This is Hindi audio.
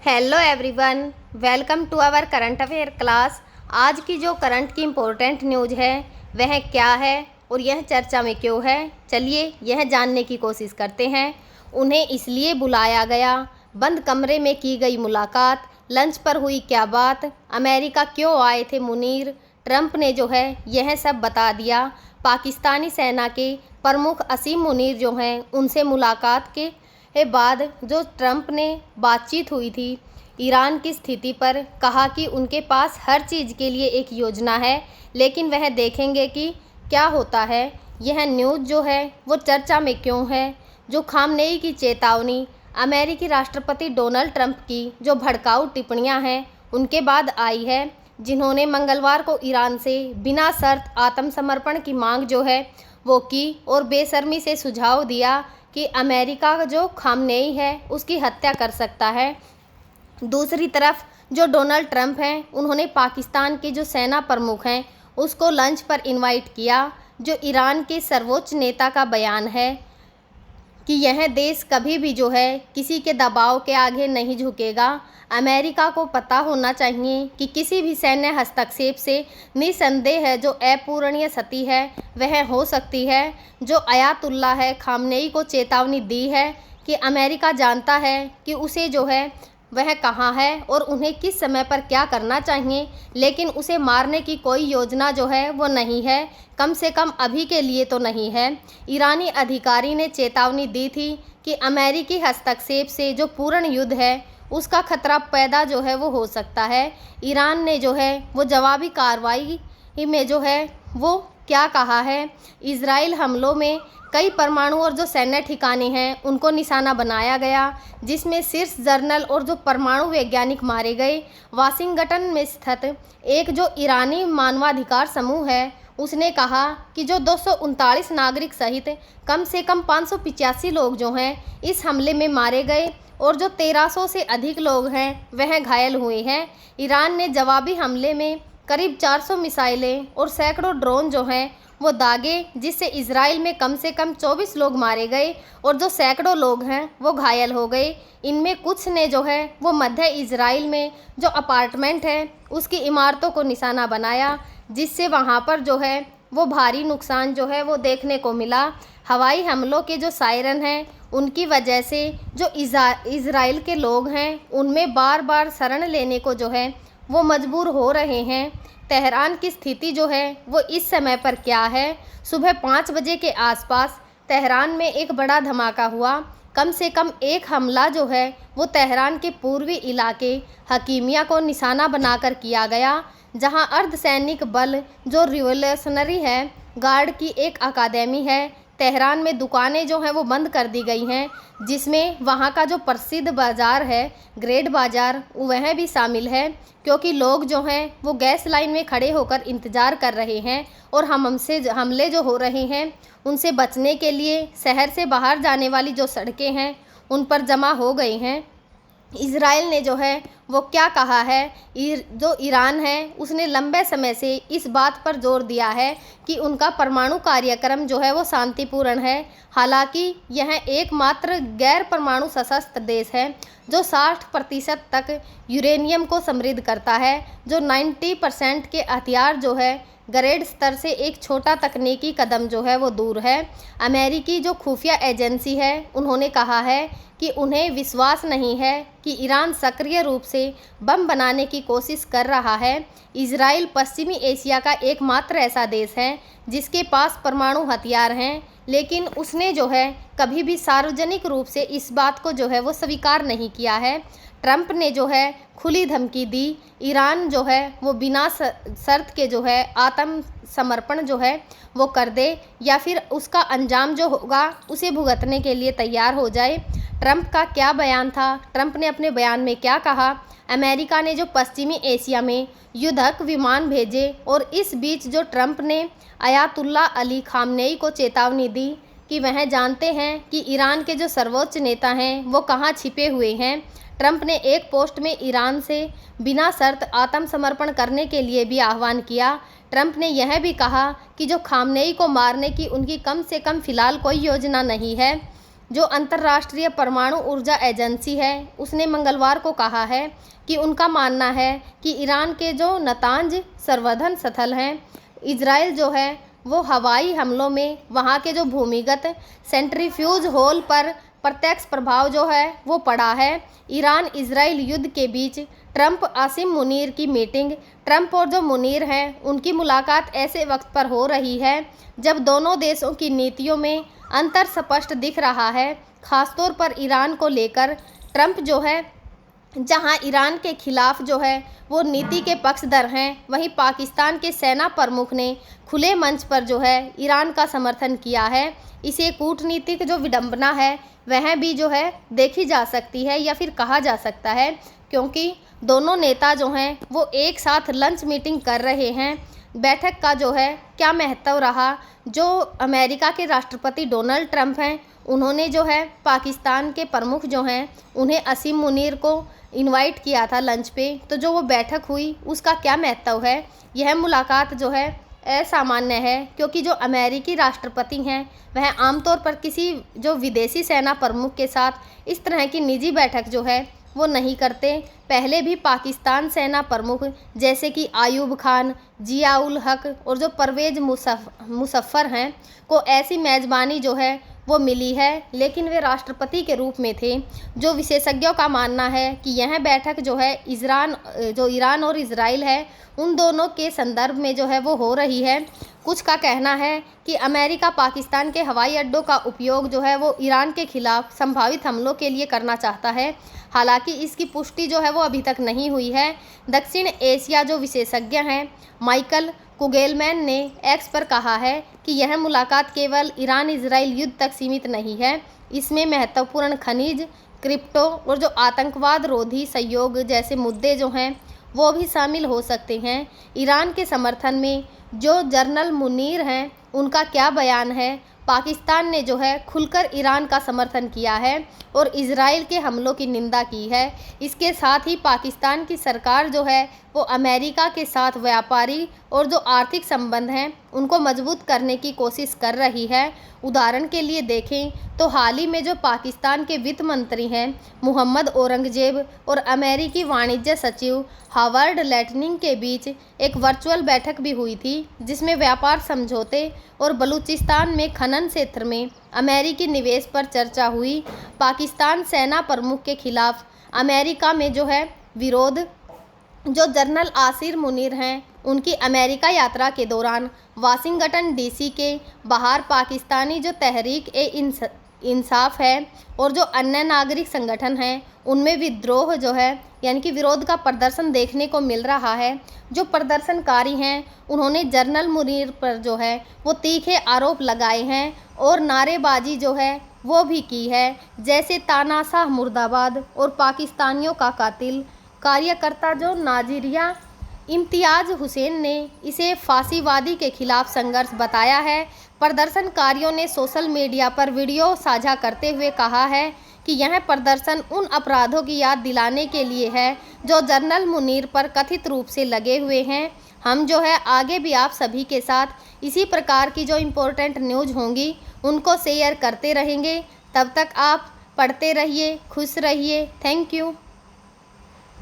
Hello everyone, welcome to our current affair class. आज की जो करंट की इम्पोर्टेंट न्यूज़ है वह क्या है और यह चर्चा में क्यों है, चलिए यह जानने की कोशिश करते हैं। उन्हें इसलिए बुलाया गया, बंद कमरे में की गई मुलाकात, लंच पर हुई क्या बात, अमेरिका क्यों आए थे मुनीर, ट्रंप ने जो है यह सब बता दिया। पाकिस्तानी सेना के प्रमुख असीम मुनीर जो हैं उनसे मुलाकात के बाद जो ट्रंप ने बातचीत हुई थी ईरान की स्थिति पर, कहा कि उनके पास हर चीज़ के लिए एक योजना है, लेकिन वह देखेंगे कि क्या होता है। यह न्यूज़ जो है वो चर्चा में क्यों है। जो खामनेई की चेतावनी, अमेरिकी राष्ट्रपति डोनाल्ड ट्रंप की जो भड़काऊ टिप्पणियां हैं उनके बाद आई है, जिन्होंने मंगलवार को ईरान से बिना शर्त आत्मसमर्पण की मांग जो है वो की और बेशर्मी से सुझाव दिया कि अमेरिका जो खामनेई है उसकी हत्या कर सकता है। दूसरी तरफ जो डोनाल्ड ट्रंप हैं उन्होंने पाकिस्तान के जो सेना प्रमुख हैं उसको लंच पर इनवाइट किया। जो ईरान के सर्वोच्च नेता का बयान है कि यह देश कभी भी जो है किसी के दबाव के आगे नहीं झुकेगा। अमेरिका को पता होना चाहिए कि किसी भी सैन्य हस्तक्षेप से निसंदेह है जो अपूरणीय क्षति है वह हो सकती है। जो अयातुल्ला है खामनेई को चेतावनी दी है कि अमेरिका जानता है कि उसे जो है वह कहाँ है और उन्हें किस समय पर क्या करना चाहिए, लेकिन उसे मारने की कोई योजना जो है वो नहीं है, कम से कम अभी के लिए तो नहीं है। ईरानी अधिकारी ने चेतावनी दी थी कि अमेरिकी हस्तक्षेप से जो पूर्ण युद्ध है उसका खतरा पैदा जो है वो हो सकता है। ईरान ने जो है वो जवाबी कार्रवाई में जो है वो क्या कहा है। इजराइल हमलों में कई परमाणु और जो सैन्य ठिकाने हैं उनको निशाना बनाया गया, जिसमें शीर्ष जनरल और जो परमाणु वैज्ञानिक मारे गए। वाशिंगटन में स्थित एक जो ईरानी मानवाधिकार समूह है उसने कहा कि जो 239 नागरिक सहित कम से कम 585 लोग जो हैं इस हमले में मारे गए और जो 1300 से अधिक लोग हैं वह घायल हुए हैं। ईरान ने जवाबी हमले में करीब 400 मिसाइलें और सैकड़ों ड्रोन जो हैं वो दागे, जिससे इजराइल में कम से कम 24 लोग मारे गए और जो सैकड़ों लोग हैं वो घायल हो गए। इनमें कुछ ने जो है वो मध्य इजराइल में जो अपार्टमेंट है उसकी इमारतों को निशाना बनाया, जिससे वहाँ पर जो है वो भारी नुकसान जो है वो देखने को मिला। हवाई हमलों के जो सायरन हैं उनकी वजह से जो इजराइल के लोग हैं उनमें बार बार शरण लेने को जो है वो मजबूर हो रहे हैं। तेहरान की स्थिति जो है वो इस समय पर क्या है। सुबह 5 बजे के आसपास तेहरान में एक बड़ा धमाका हुआ। कम से कम एक हमला जो है वो तेहरान के पूर्वी इलाके हकीमिया को निशाना बनाकर किया गया, जहां अर्धसैनिक बल जो रिवोल्यूशनरी है गार्ड की एक अकादमी है। तेहरान में दुकानें जो हैं वो बंद कर दी गई हैं, जिसमें वहाँ का जो प्रसिद्ध बाज़ार है ग्रेट बाज़ार वह भी शामिल है, क्योंकि लोग जो हैं वो गैस लाइन में खड़े होकर इंतज़ार कर रहे हैं और हमले जो हो रहे हैं उनसे बचने के लिए शहर से बाहर जाने वाली जो सड़कें हैं उन पर जमा हो गई हैं। इजराइल ने जो है वो क्या कहा है, जो ईरान है उसने लंबे समय से इस बात पर जोर दिया है कि उनका परमाणु कार्यक्रम जो है वो शांतिपूर्ण है। हालांकि यह एकमात्र गैर परमाणु सशस्त्र देश है जो 60% तक यूरेनियम को समृद्ध करता है। जो 90% के हथियार जो है ग्रेड स्तर से एक छोटा तकनीकी कदम जो है वो दूर है। अमेरिकी जो खुफिया एजेंसी है उन्होंने कहा है कि उन्हें विश्वास नहीं है कि ईरान सक्रिय रूप से बम बनाने की कोशिश कर रहा है। इजराइल पश्चिमी एशिया का एकमात्र ऐसा देश है जिसके पास परमाणु हथियार हैं, लेकिन उसने जो है कभी भी सार्वजनिक रूप से इस बात को जो है वो स्वीकार नहीं किया है। ट्रंप ने जो है खुली धमकी दी, ईरान जो है वो बिना शर्त के जो है आत्मसमर्पण जो है वो कर दे या फिर उसका अंजाम जो होगा उसे भुगतने के लिए तैयार हो जाए। ट्रंप का क्या बयान था, ट्रंप ने अपने बयान में क्या कहा। अमेरिका ने जो पश्चिमी एशिया में युद्धक विमान भेजे और इस बीच जो ट्रंप ने अयातुल्ला अली खामनेई को चेतावनी दी कि वह जानते हैं कि ईरान के जो सर्वोच्च नेता हैं वो कहाँ छिपे हुए हैं। ट्रंप ने एक पोस्ट में ईरान से बिना शर्त आत्मसमर्पण करने के लिए भी आह्वान किया। ट्रंप ने यह भी कहा कि जो खामनेई को मारने की उनकी कम से कम फिलहाल कोई योजना नहीं है। जो अंतर्राष्ट्रीय परमाणु ऊर्जा एजेंसी है उसने मंगलवार को कहा है कि उनका मानना है कि ईरान के जो नातांज संवर्धन स्थल हैं, इजराइल जो है वो हवाई हमलों में वहाँ के जो भूमिगत सेंट्रीफ्यूज होल पर प्रत्यक्ष प्रभाव जो है वो पड़ा है। ईरान इजराइल युद्ध के बीच ट्रंप आसिम मुनीर की मीटिंग, ट्रंप और जो मुनीर हैं उनकी मुलाकात ऐसे वक्त पर हो रही है जब दोनों देशों की नीतियों में अंतर स्पष्ट दिख रहा है, खासतौर पर ईरान को लेकर। ट्रंप जो है जहां ईरान के खिलाफ जो है वो नीति के पक्षधर हैं, वहीं पाकिस्तान के सेना प्रमुख ने खुले मंच पर जो है ईरान का समर्थन किया है। इसे कूटनीतिक जो विडंबना है वह भी जो है देखी जा सकती है या फिर कहा जा सकता है, क्योंकि दोनों नेता जो हैं वो एक साथ लंच मीटिंग कर रहे हैं। बैठक का जो है क्या महत्व रहा, जो अमेरिका के राष्ट्रपति डोनाल्ड ट्रंप हैं उन्होंने जो है पाकिस्तान के प्रमुख जो हैं उन्हें आसिम मुनीर को इनवाइट किया था लंच पे, तो जो वो बैठक हुई उसका क्या महत्व है। यह मुलाकात जो है असामान्य है, क्योंकि जो अमेरिकी राष्ट्रपति हैं वह आमतौर पर किसी जो विदेशी सेना प्रमुख के साथ इस तरह की निजी बैठक जो है वो नहीं करते। पहले भी पाकिस्तान सेना प्रमुख जैसे कि आयूब खान, जिया उल हक और जो परवेज मुशर्रफ हैं को ऐसी मेज़बानी जो है वो मिली है, लेकिन वे राष्ट्रपति के रूप में थे। जो विशेषज्ञों का मानना है कि यह बैठक जो है ईरान और इजराइल है उन दोनों के संदर्भ में जो है वो हो रही है। कुछ का कहना है कि अमेरिका पाकिस्तान के हवाई अड्डों का उपयोग जो है वो ईरान के खिलाफ संभावित हमलों के लिए करना चाहता है, हालांकि इसकी पुष्टि जो है वो अभी तक नहीं हुई है। दक्षिण एशिया जो विशेषज्ञ हैं माइकल कुगेलमैन ने एक्स पर कहा है कि यह मुलाकात केवल ईरान इजराइल युद्ध तक सीमित नहीं है, इसमें महत्वपूर्ण खनिज, क्रिप्टो और जो आतंकवाद रोधी सहयोग जैसे मुद्दे जो हैं वो भी शामिल हो सकते हैं। ईरान के समर्थन में जो जनरल मुनीर हैं उनका क्या बयान है। पाकिस्तान ने जो है खुलकर ईरान का समर्थन किया है और इजराइल के हमलों की निंदा की है। इसके साथ ही पाकिस्तान की सरकार जो है वो अमेरिका के साथ व्यापारी और जो आर्थिक संबंध हैं उनको मजबूत करने की कोशिश कर रही है। उदाहरण के लिए देखें तो हाल ही में जो पाकिस्तान के वित्त मंत्री हैं मोहम्मद औरंगजेब और अमेरिकी वाणिज्य सचिव हावर्ड लैटनिंग के बीच एक वर्चुअल बैठक भी हुई थी, जिसमें व्यापार समझौते और बलूचिस्तान में खनन क्षेत्र में अमेरिकी निवेश पर चर्चा हुई। पाकिस्तान सेना प्रमुख के खिलाफ अमेरिका में जो है विरोध। जो जनरल आसिम मुनीर हैं उनकी अमेरिका यात्रा के दौरान वाशिंगटन डीसी के बाहर पाकिस्तानी जो तहरीक ए इंसाफ है और जो अन्य नागरिक संगठन हैं उनमें विद्रोह जो है यानी कि विरोध का प्रदर्शन देखने को मिल रहा है। जो प्रदर्शनकारी हैं उन्होंने जनरल मुनीर पर जो है वो तीखे आरोप लगाए हैं और नारेबाजी जो है वो भी की है, जैसे तानाशाह मुर्दाबाद और पाकिस्तानियों का कातिल। कार्यकर्ता जो नाजीरिया इम्तियाज़ हुसैन ने इसे फांसीवादी के खिलाफ संघर्ष बताया है। प्रदर्शनकारियों ने सोशल मीडिया पर वीडियो साझा करते हुए कहा है कि यह प्रदर्शन उन अपराधों की याद दिलाने के लिए है जो जनरल मुनीर पर कथित रूप से लगे हुए हैं। हम जो है आगे भी आप सभी के साथ इसी प्रकार की जो इम्पोर्टेंट न्यूज़ होंगी उनको शेयर करते रहेंगे। तब तक आप पढ़ते रहिए, खुश रहिए। Thank you.